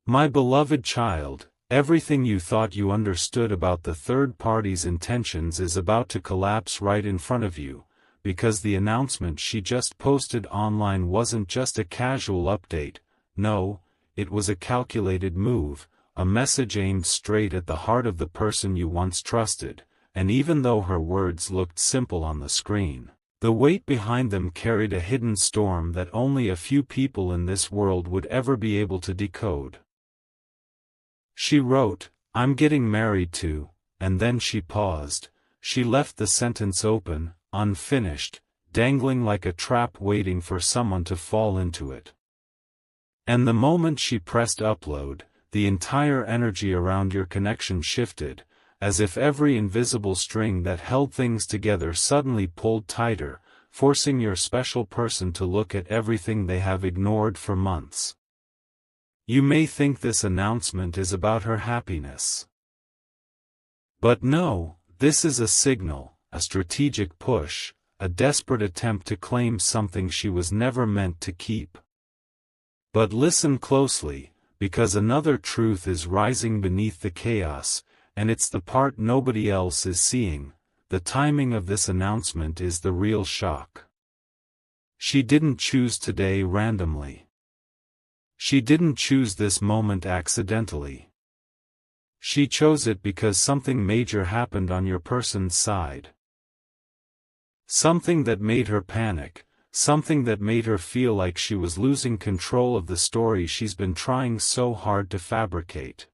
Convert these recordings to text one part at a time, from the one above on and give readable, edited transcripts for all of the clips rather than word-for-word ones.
My beloved child, everything you thought you understood about the third party's intentions is about to collapse right in front of you, because the announcement she just posted online wasn't just a casual update. No, it was a calculated move, a message aimed straight at the heart of the person you once trusted, and even though her words looked simple on the screen, the weight behind them carried a hidden storm that only a few people in this world would ever be able to decode. She wrote, "I'm getting married to," and then she paused. She left the sentence open, unfinished, dangling like a trap waiting for someone to fall into it. And the moment she pressed upload, the entire energy around your connection shifted, as if every invisible string that held things together suddenly pulled tighter, forcing your special person to look at everything they have ignored for months. You may think this announcement is about her happiness. But no, this is a signal, a strategic push, a desperate attempt to claim something she was never meant to keep. But listen closely, because another truth is rising beneath the chaos, and it's the part nobody else is seeing. The timing of this announcement is the real shock. She didn't choose today randomly. She didn't choose this moment accidentally. She chose it because something major happened on your person's side. Something that made her panic, something that made her feel like she was losing control of the story she's been trying so hard to fabricate.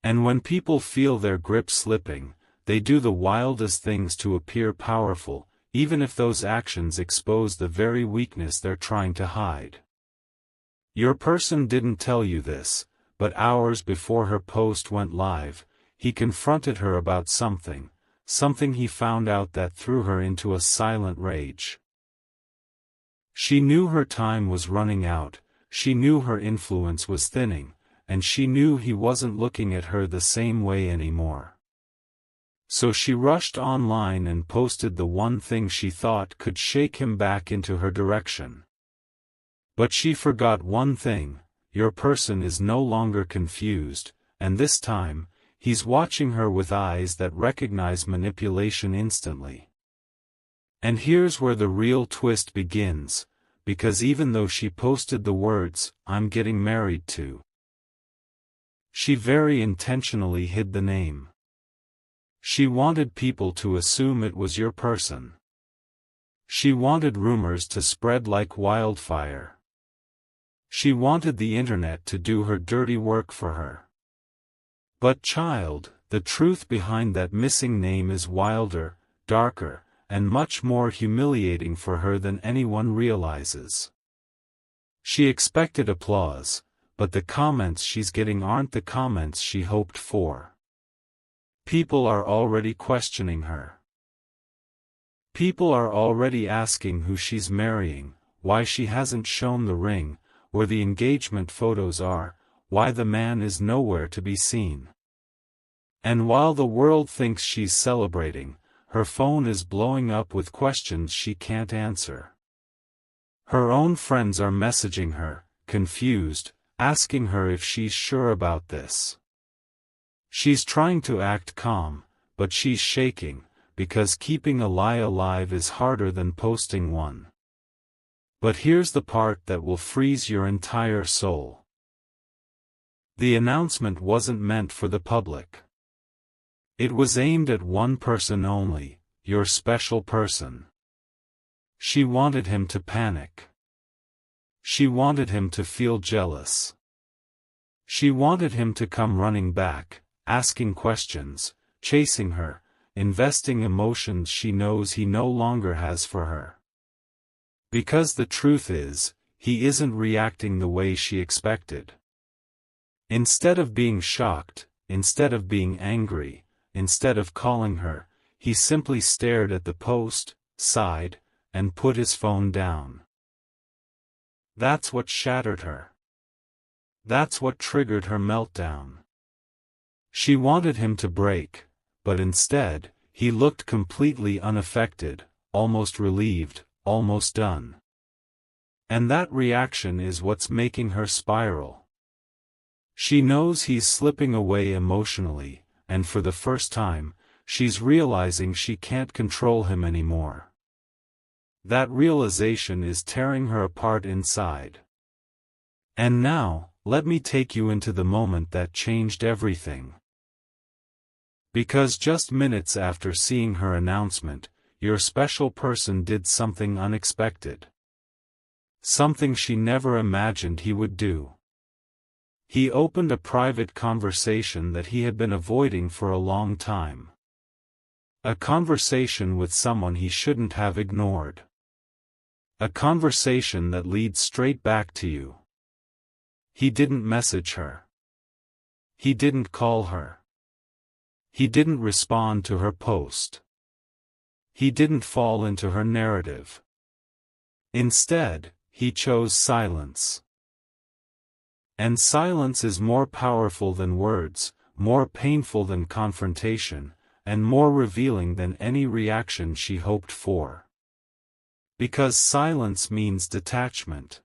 And when people feel their grip slipping, they do the wildest things to appear powerful, even if those actions expose the very weakness they're trying to hide. Your person didn't tell you this, but hours before her post went live, he confronted her about something he found out that threw her into a silent rage. She knew her time was running out, she knew her influence was thinning, and she knew he wasn't looking at her the same way anymore. So she rushed online and posted the one thing she thought could shake him back into her direction. But she forgot one thing: your person is no longer confused, and this time, he's watching her with eyes that recognize manipulation instantly. And here's where the real twist begins, because even though she posted the words, "I'm getting married to," she very intentionally hid the name. She wanted people to assume it was your person. She wanted rumors to spread like wildfire. She wanted the internet to do her dirty work for her. But child, the truth behind that missing name is wilder, darker, and much more humiliating for her than anyone realizes. She expected applause, but the comments she's getting aren't the comments she hoped for. People are already questioning her. People are already asking who she's marrying, why she hasn't shown the ring, where the engagement photos are, why the man is nowhere to be seen. And while the world thinks she's celebrating, her phone is blowing up with questions she can't answer. Her own friends are messaging her, confused, asking her if she's sure about this. She's trying to act calm, but she's shaking, because keeping a lie alive is harder than posting one. But here's the part that will freeze your entire soul. The announcement wasn't meant for the public. It was aimed at one person only, your special person. She wanted him to panic. She wanted him to feel jealous. She wanted him to come running back, asking questions, chasing her, investing emotions she knows he no longer has for her. Because the truth is, he isn't reacting the way she expected. Instead of being shocked, instead of being angry, instead of calling her, he simply stared at the post, sighed, and put his phone down. That's what shattered her. That's what triggered her meltdown. She wanted him to break, but instead, he looked completely unaffected, almost relieved, almost done. And that reaction is what's making her spiral. She knows he's slipping away emotionally, and for the first time, she's realizing she can't control him anymore. That realization is tearing her apart inside. And now, let me take you into the moment that changed everything. Because just minutes after seeing her announcement, your special person did something unexpected. Something she never imagined he would do. He opened a private conversation that he had been avoiding for a long time. A conversation with someone he shouldn't have ignored. A conversation that leads straight back to you. He didn't message her. He didn't call her. He didn't respond to her post. He didn't fall into her narrative. Instead, he chose silence. And silence is more powerful than words, more painful than confrontation, and more revealing than any reaction she hoped for. Because silence means detachment.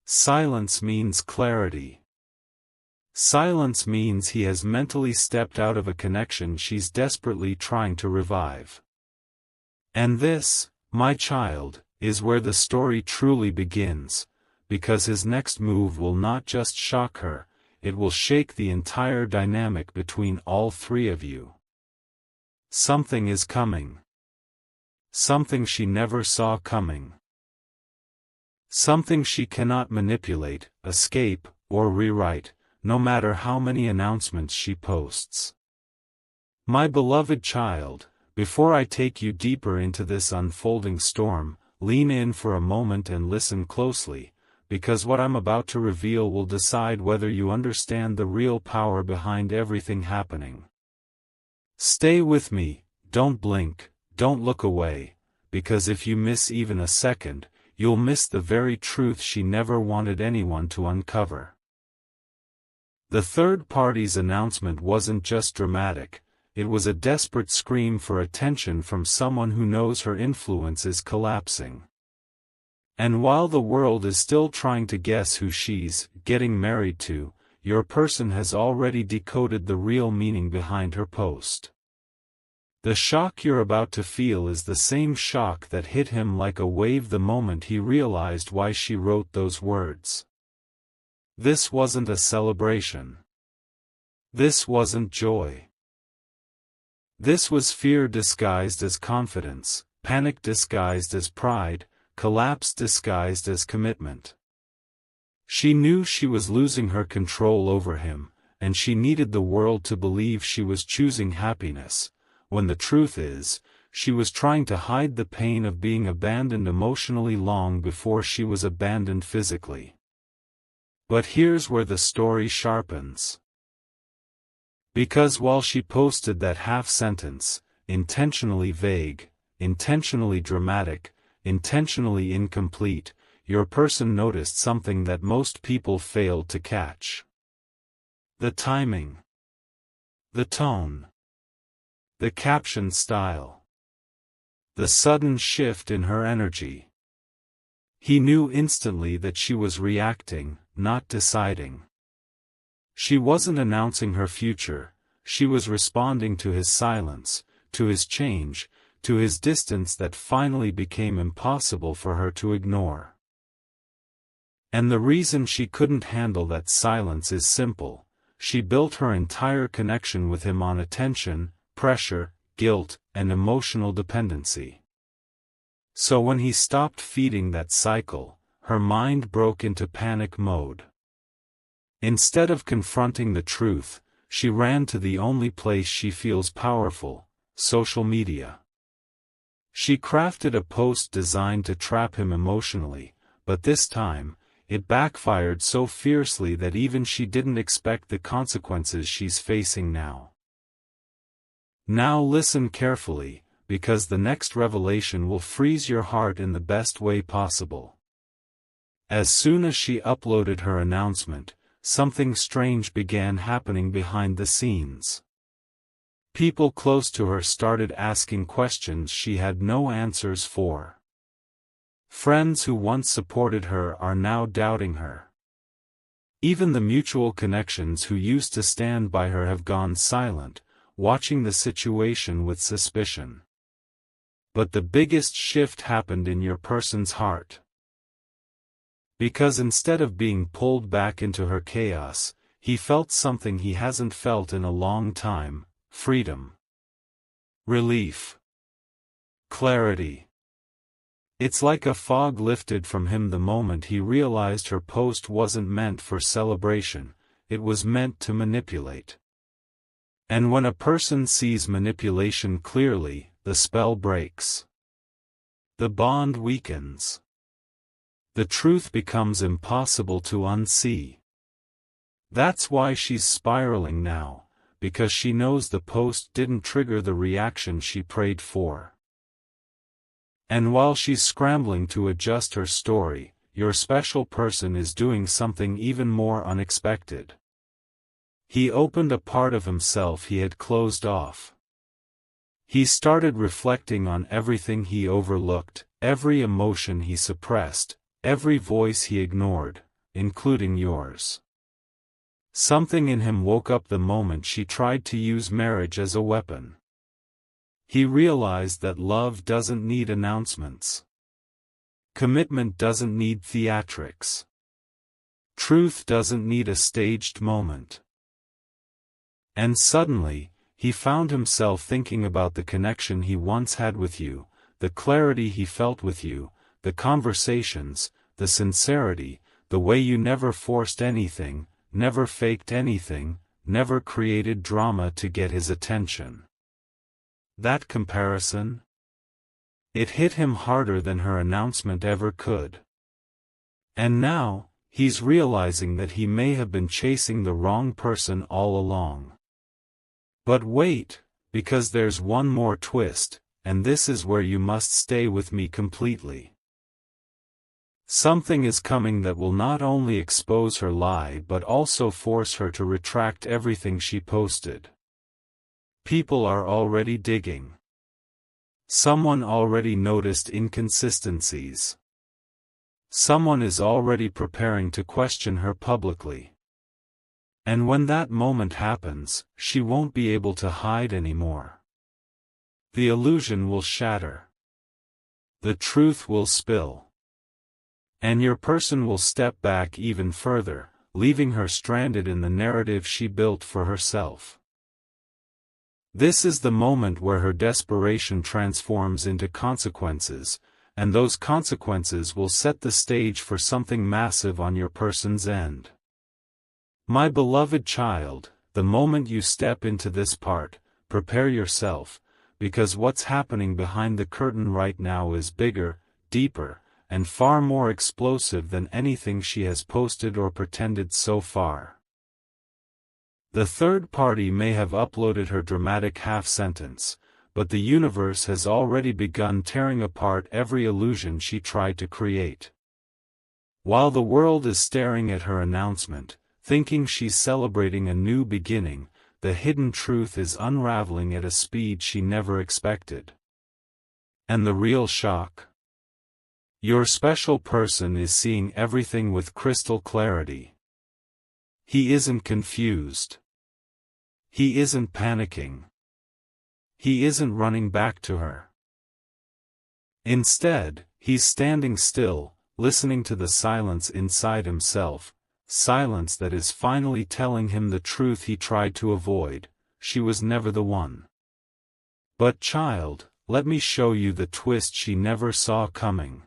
Silence means clarity. Silence means he has mentally stepped out of a connection she's desperately trying to revive. And this, my child, is where the story truly begins, because his next move will not just shock her, it will shake the entire dynamic between all three of you. Something is coming. Something she never saw coming. Something she cannot manipulate, escape, or rewrite, no matter how many announcements she posts. My beloved child, before I take you deeper into this unfolding storm, lean in for a moment and listen closely, because what I'm about to reveal will decide whether you understand the real power behind everything happening. Stay with me, don't blink, don't look away, because if you miss even a second, you'll miss the very truth she never wanted anyone to uncover. The third party's announcement wasn't just dramatic, it was a desperate scream for attention from someone who knows her influence is collapsing. And while the world is still trying to guess who she's getting married to, your person has already decoded the real meaning behind her post. The shock you're about to feel is the same shock that hit him like a wave the moment he realized why she wrote those words. This wasn't a celebration. This wasn't joy. This was fear disguised as confidence, panic disguised as pride, collapse disguised as commitment. She knew she was losing her control over him, and she needed the world to believe she was choosing happiness, when the truth is, she was trying to hide the pain of being abandoned emotionally long before she was abandoned physically. But here's where the story sharpens. Because while she posted that half-sentence, intentionally vague, intentionally dramatic, intentionally incomplete, your person noticed something that most people failed to catch. The timing. The tone. The caption style. The sudden shift in her energy. He knew instantly that she was reacting, not deciding. She wasn't announcing her future, she was responding to his silence, to his change, to his distance that finally became impossible for her to ignore. And the reason she couldn't handle that silence is simple: she built her entire connection with him on attention, pressure, guilt, and emotional dependency. So when he stopped feeding that cycle, her mind broke into panic mode. Instead of confronting the truth, she ran to the only place she feels powerful: social media. She crafted a post designed to trap him emotionally, but this time, it backfired so fiercely that even she didn't expect the consequences she's facing now. Now listen carefully, because the next revelation will freeze your heart in the best way possible. As soon as she uploaded her announcement, something strange began happening behind the scenes. People close to her started asking questions she had no answers for. Friends who once supported her are now doubting her. Even the mutual connections who used to stand by her have gone silent, watching the situation with suspicion. But the biggest shift happened in your person's heart. Because instead of being pulled back into her chaos, he felt something he hasn't felt in a long time: freedom, relief, clarity. It's like a fog lifted from him the moment he realized her post wasn't meant for celebration, it was meant to manipulate. And when a person sees manipulation clearly, the spell breaks. The bond weakens. The truth becomes impossible to unsee. That's why she's spiraling now, because she knows the post didn't trigger the reaction she prayed for. And while she's scrambling to adjust her story, your special person is doing something even more unexpected. He opened a part of himself he had closed off. He started reflecting on everything he overlooked, every emotion he suppressed, every voice he ignored, including yours. Something in him woke up the moment she tried to use marriage as a weapon. He realized that love doesn't need announcements. Commitment doesn't need theatrics. Truth doesn't need a staged moment. And suddenly, he found himself thinking about the connection he once had with you, the clarity he felt with you, the conversations, the sincerity, the way you never forced anything, never faked anything, never created drama to get his attention. That comparison? It hit him harder than her announcement ever could. And now, he's realizing that he may have been chasing the wrong person all along. But wait, because there's one more twist, and this is where you must stay with me completely. Something is coming that will not only expose her lie but also force her to retract everything she posted. People are already digging. Someone already noticed inconsistencies. Someone is already preparing to question her publicly. And when that moment happens, she won't be able to hide anymore. The illusion will shatter. The truth will spill. And your person will step back even further, leaving her stranded in the narrative she built for herself. This is the moment where her desperation transforms into consequences, and those consequences will set the stage for something massive on your person's end. My beloved child, the moment you step into this part, prepare yourself, because what's happening behind the curtain right now is bigger, deeper, and far more explosive than anything she has posted or pretended so far. The third party may have uploaded her dramatic half-sentence, but the universe has already begun tearing apart every illusion she tried to create. While the world is staring at her announcement, thinking she's celebrating a new beginning, the hidden truth is unraveling at a speed she never expected. And the real shock? Your special person is seeing everything with crystal clarity. He isn't confused. He isn't panicking. He isn't running back to her. Instead, he's standing still, listening to the silence inside himself, silence that is finally telling him the truth he tried to avoid: she was never the one. But child, let me show you the twist she never saw coming.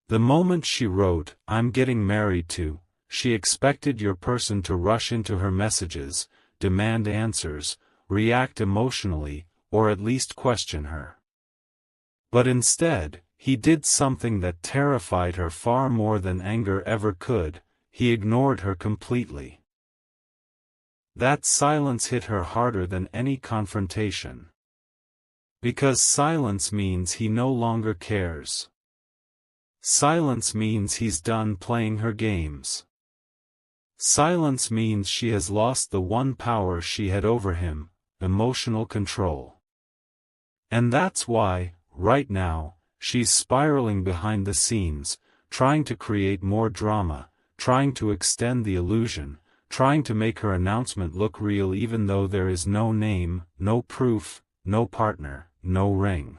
The moment she wrote, "I'm getting married to," she expected your person to rush into her messages, demand answers, react emotionally, or at least question her. But instead, he did something that terrified her far more than anger ever could: he ignored her completely. That silence hit her harder than any confrontation. Because silence means he no longer cares. Silence means he's done playing her games. Silence means she has lost the one power she had over him: emotional control. And that's why, right now, she's spiraling behind the scenes, trying to create more drama, trying to extend the illusion, trying to make her announcement look real even though there is no name, no proof, no partner, no ring.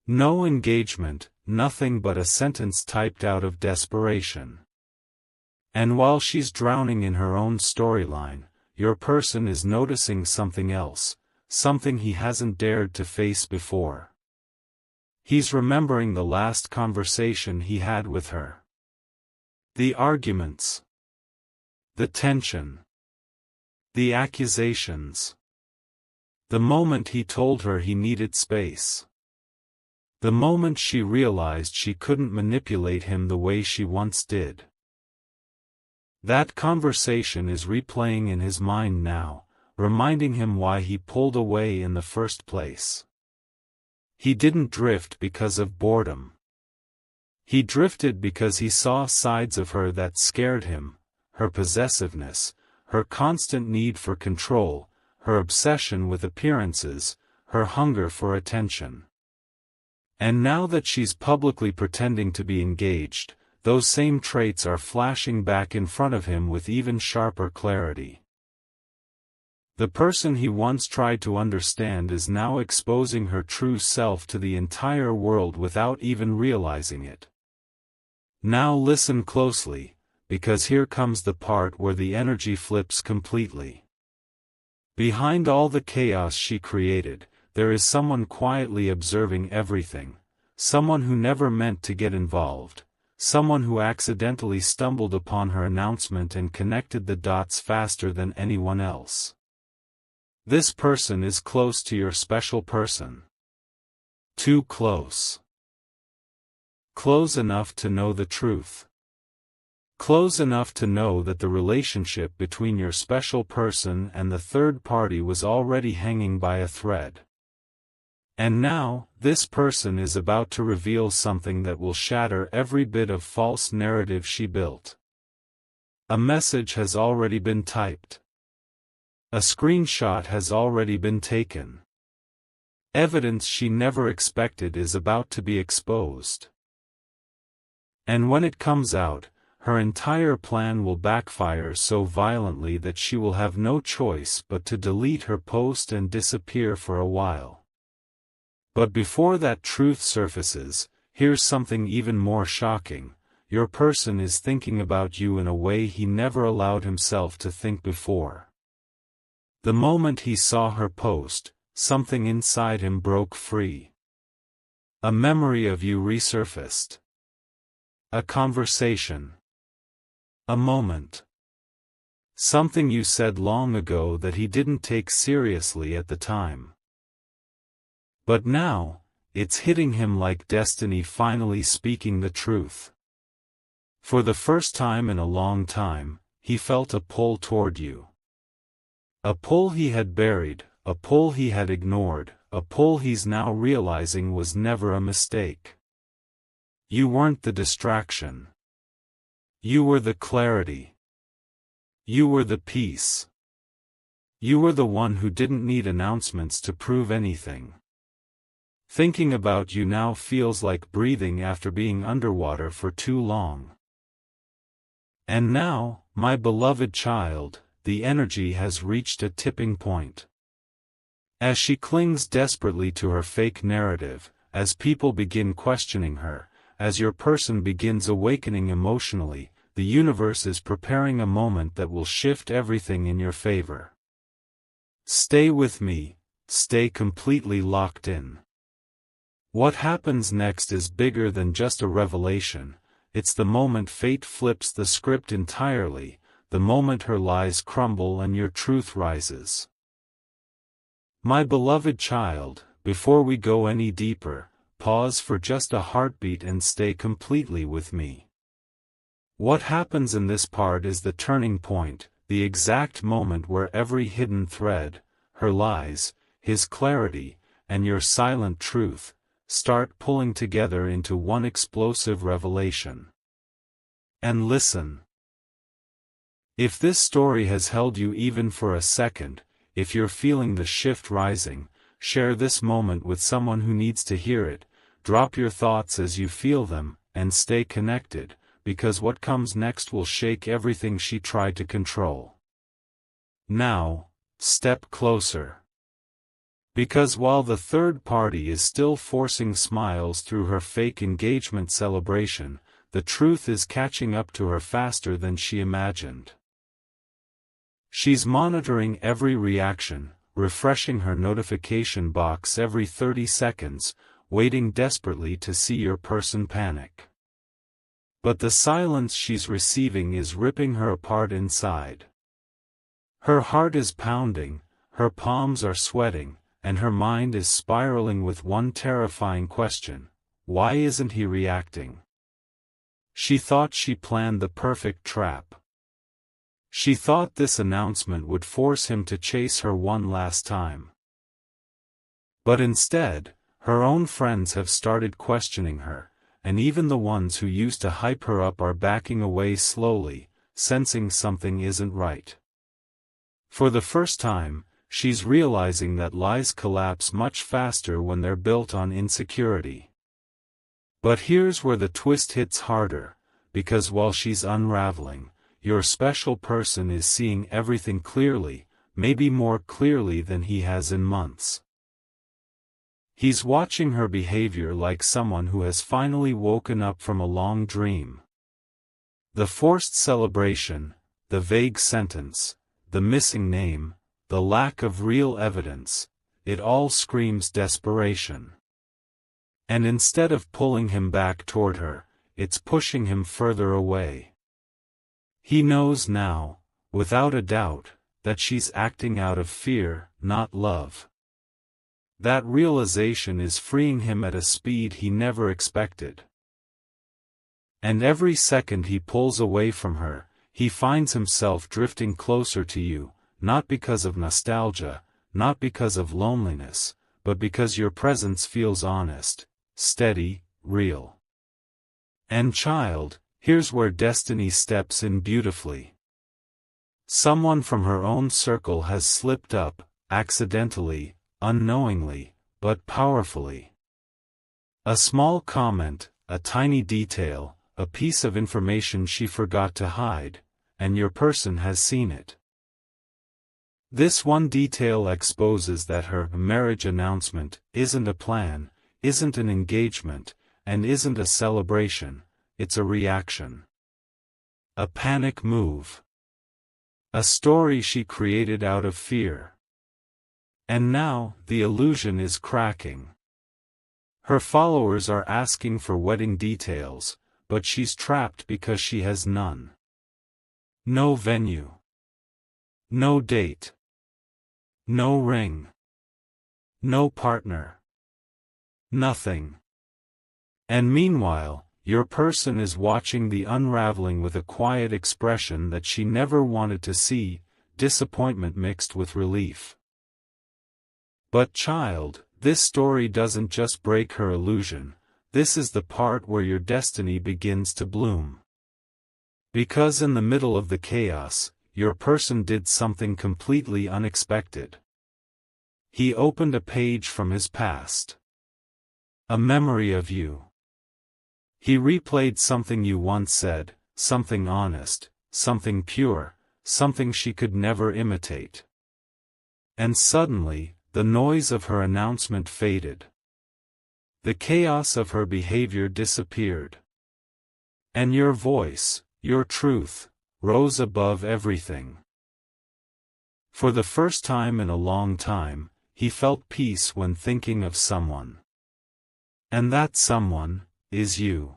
No engagement, nothing but a sentence typed out of desperation. And while she's drowning in her own storyline, your person is noticing something else, something he hasn't dared to face before. He's remembering the last conversation he had with her. The arguments. The tension. The accusations. The moment he told her he needed space. The moment she realized she couldn't manipulate him the way she once did. That conversation is replaying in his mind now, reminding him why he pulled away in the first place. He didn't drift because of boredom. He drifted because he saw sides of her that scared him, her possessiveness, her constant need for control, her obsession with appearances, her hunger for attention. And now that she's publicly pretending to be engaged, those same traits are flashing back in front of him with even sharper clarity. The person he once tried to understand is now exposing her true self to the entire world without even realizing it. Now listen closely, because here comes the part where the energy flips completely. Behind all the chaos she created, there is someone quietly observing everything, someone who never meant to get involved, someone who accidentally stumbled upon her announcement and connected the dots faster than anyone else. This person is close to your special person. Too close. Close enough to know the truth. Close enough to know that the relationship between your special person and the third party was already hanging by a thread. And now, this person is about to reveal something that will shatter every bit of false narrative she built. A message has already been typed. A screenshot has already been taken. Evidence she never expected is about to be exposed. And when it comes out, her entire plan will backfire so violently that she will have no choice but to delete her post and disappear for a while. But before that truth surfaces, here's something even more shocking. Your person is thinking about you in a way he never allowed himself to think before. The moment he saw her post, something inside him broke free. A memory of you resurfaced. A conversation. A moment. Something you said long ago that he didn't take seriously at the time. But now, it's hitting him like destiny finally speaking the truth. For the first time in a long time, he felt a pull toward you. A pull he had buried, a pull he had ignored, a pull he's now realizing was never a mistake. You weren't the distraction. You were the clarity. You were the peace. You were the one who didn't need announcements to prove anything. Thinking about you now feels like breathing after being underwater for too long. And now, my beloved child, the energy has reached a tipping point. As she clings desperately to her fake narrative, as people begin questioning her, as your person begins awakening emotionally, the universe is preparing a moment that will shift everything in your favor. Stay with me, stay completely locked in. What happens next is bigger than just a revelation, it's the moment fate flips the script entirely, the moment her lies crumble and your truth rises. My beloved child, before we go any deeper, pause for just a heartbeat and stay completely with me. What happens in this part is the turning point, the exact moment where every hidden thread, her lies, his clarity, and your silent truth, start pulling together into one explosive revelation. And listen. If this story has held you even for a second, if you're feeling the shift rising, share this moment with someone who needs to hear it, drop your thoughts as you feel them, and stay connected, because what comes next will shake everything she tried to control. Now, step closer. Because while the third party is still forcing smiles through her fake engagement celebration, the truth is catching up to her faster than she imagined. She's monitoring every reaction, refreshing her notification box every 30 seconds, waiting desperately to see your person panic. But the silence she's receiving is ripping her apart inside. Her heart is pounding, her palms are sweating, and her mind is spiraling with one terrifying question: why isn't he reacting? She thought she planned the perfect trap. She thought this announcement would force him to chase her one last time. But instead, her own friends have started questioning her, and even the ones who used to hype her up are backing away slowly, sensing something isn't right. For the first time, she's realizing that lies collapse much faster when they're built on insecurity. But here's where the twist hits harder, because while she's unraveling, your special person is seeing everything clearly, maybe more clearly than he has in months. He's watching her behavior like someone who has finally woken up from a long dream. The forced celebration, the vague sentence, the missing name, the lack of real evidence, it all screams desperation. And instead of pulling him back toward her, it's pushing him further away. He knows now, without a doubt, that she's acting out of fear, not love. That realization is freeing him at a speed he never expected. And every second he pulls away from her, he finds himself drifting closer to you, not because of nostalgia, not because of loneliness, but because your presence feels honest, steady, real. And child, here's where destiny steps in beautifully. Someone from her own circle has slipped up, accidentally, unknowingly, but powerfully. A small comment, a tiny detail, a piece of information she forgot to hide, and your person has seen it. This one detail exposes that her marriage announcement isn't a plan, isn't an engagement, and isn't a celebration, it's a reaction. A panic move. A story she created out of fear. And now, the illusion is cracking. Her followers are asking for wedding details, but she's trapped because she has none. No venue. No date. No ring. No partner. Nothing. And meanwhile, your person is watching the unraveling with a quiet expression that she never wanted to see, disappointment mixed with relief. But child, this story doesn't just break her illusion, this is the part where your destiny begins to bloom. Because in the middle of the chaos, your person did something completely unexpected. He opened a page from his past. A memory of you. He replayed something you once said, something honest, something pure, something she could never imitate. And suddenly, the noise of her announcement faded. The chaos of her behavior disappeared. And your voice, your truth, rose above everything. For the first time in a long time, he felt peace when thinking of someone. And that someone is you.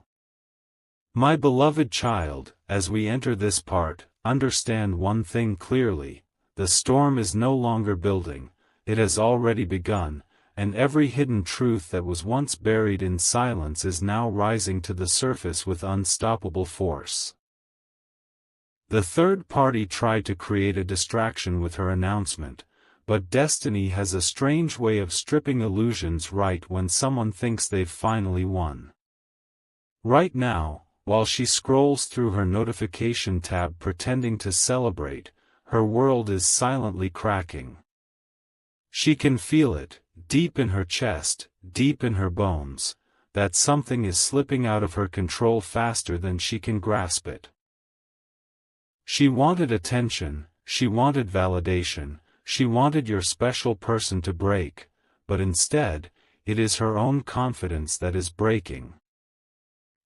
My beloved child, as we enter this part, understand one thing clearly: the storm is no longer building, it has already begun, and every hidden truth that was once buried in silence is now rising to the surface with unstoppable force. The third party tried to create a distraction with her announcement, but destiny has a strange way of stripping illusions right when someone thinks they've finally won. Right now, while she scrolls through her notification tab pretending to celebrate, her world is silently cracking. She can feel it, deep in her chest, deep in her bones, that something is slipping out of her control faster than she can grasp it. She wanted attention, she wanted validation, she wanted your special person to break, but instead, it is her own confidence that is breaking.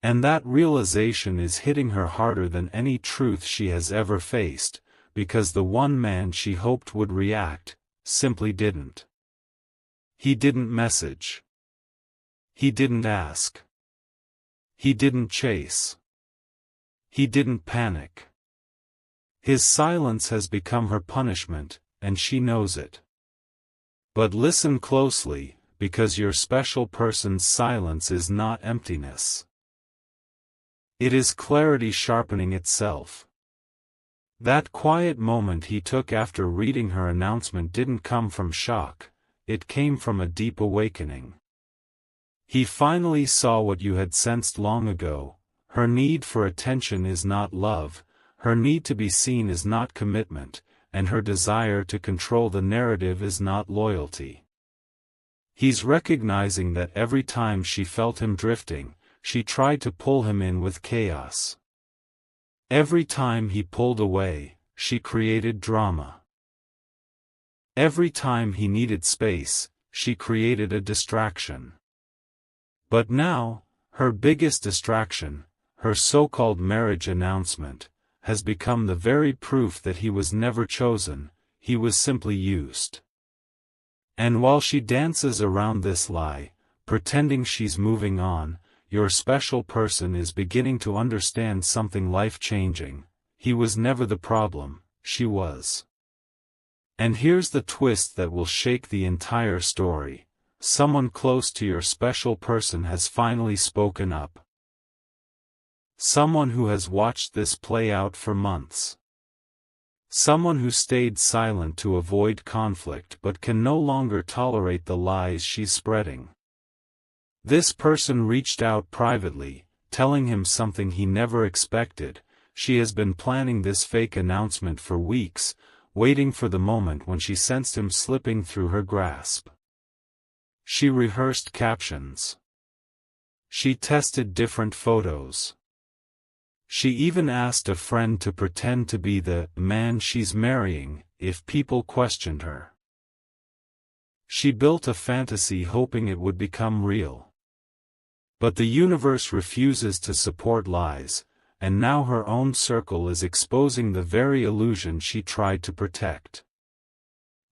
And that realization is hitting her harder than any truth she has ever faced, because the one man she hoped would react, simply didn't. He didn't message. He didn't ask. He didn't chase. He didn't panic. His silence has become her punishment, and she knows it. But listen closely, because your special person's silence is not emptiness. It is clarity sharpening itself. That quiet moment he took after reading her announcement didn't come from shock, it came from a deep awakening. He finally saw what you had sensed long ago: her need for attention is not love, her need to be seen is not commitment, and her desire to control the narrative is not loyalty. He's recognizing that every time she felt him drifting, she tried to pull him in with chaos. Every time he pulled away, she created drama. Every time he needed space, she created a distraction. But now, her biggest distraction, her so-called marriage announcement, has become the very proof that he was never chosen, he was simply used. And while she dances around this lie, pretending she's moving on, your special person is beginning to understand something life-changing: he was never the problem, she was. And here's the twist that will shake the entire story: someone close to your special person has finally spoken up. Someone who has watched this play out for months. Someone who stayed silent to avoid conflict but can no longer tolerate the lies she's spreading. This person reached out privately, telling him something he never expected: she has been planning this fake announcement for weeks, waiting for the moment when she sensed him slipping through her grasp. She rehearsed captions. She tested different photos. She even asked a friend to pretend to be the man she's marrying, if people questioned her. She built a fantasy hoping it would become real. But the universe refuses to support lies, and now her own circle is exposing the very illusion she tried to protect.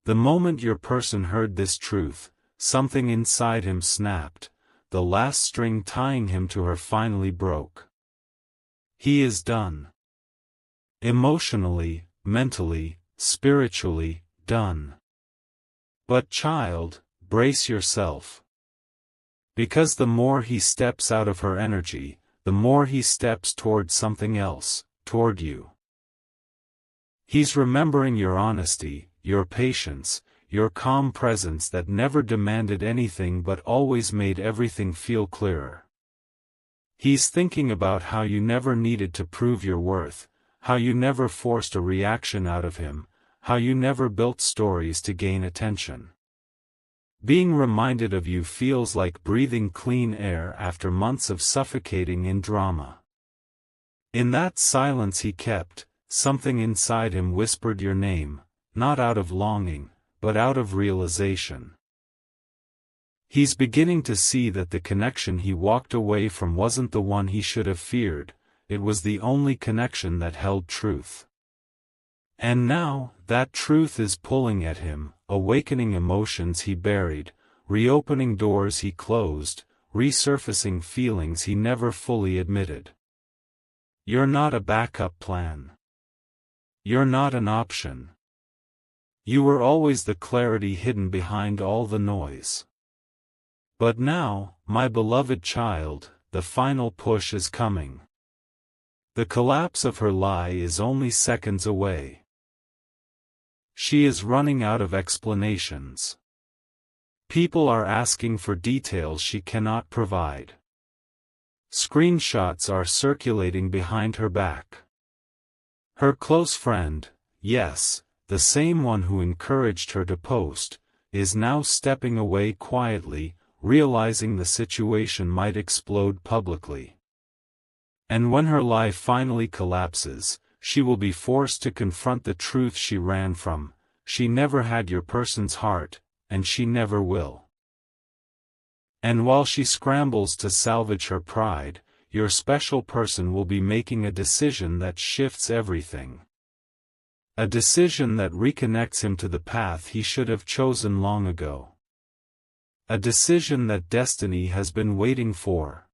The moment your person heard this truth, something inside him snapped, the last string tying him to her finally broke. He is done. Emotionally, mentally, spiritually, done. But child, brace yourself. Because the more he steps out of her energy, the more he steps toward something else, toward you. He's remembering your honesty, your patience, your calm presence that never demanded anything but always made everything feel clearer. He's thinking about how you never needed to prove your worth, how you never forced a reaction out of him, how you never built stories to gain attention. Being reminded of you feels like breathing clean air after months of suffocating in drama. In that silence he kept, something inside him whispered your name, not out of longing, but out of realization. He's beginning to see that the connection he walked away from wasn't the one he should have feared, it was the only connection that held truth. And now, that truth is pulling at him, awakening emotions he buried, reopening doors he closed, resurfacing feelings he never fully admitted. You're not a backup plan. You're not an option. You were always the clarity hidden behind all the noise. But now, my beloved child, the final push is coming. The collapse of her lie is only seconds away. She is running out of explanations. People are asking for details she cannot provide. Screenshots are circulating behind her back. Her close friend, yes, the same one who encouraged her to post, is now stepping away quietly, realizing the situation might explode publicly. And when her life finally collapses, she will be forced to confront the truth she ran from: she never had your person's heart, and she never will. And while she scrambles to salvage her pride, your special person will be making a decision that shifts everything. A decision that reconnects him to the path he should have chosen long ago. A decision that destiny has been waiting for.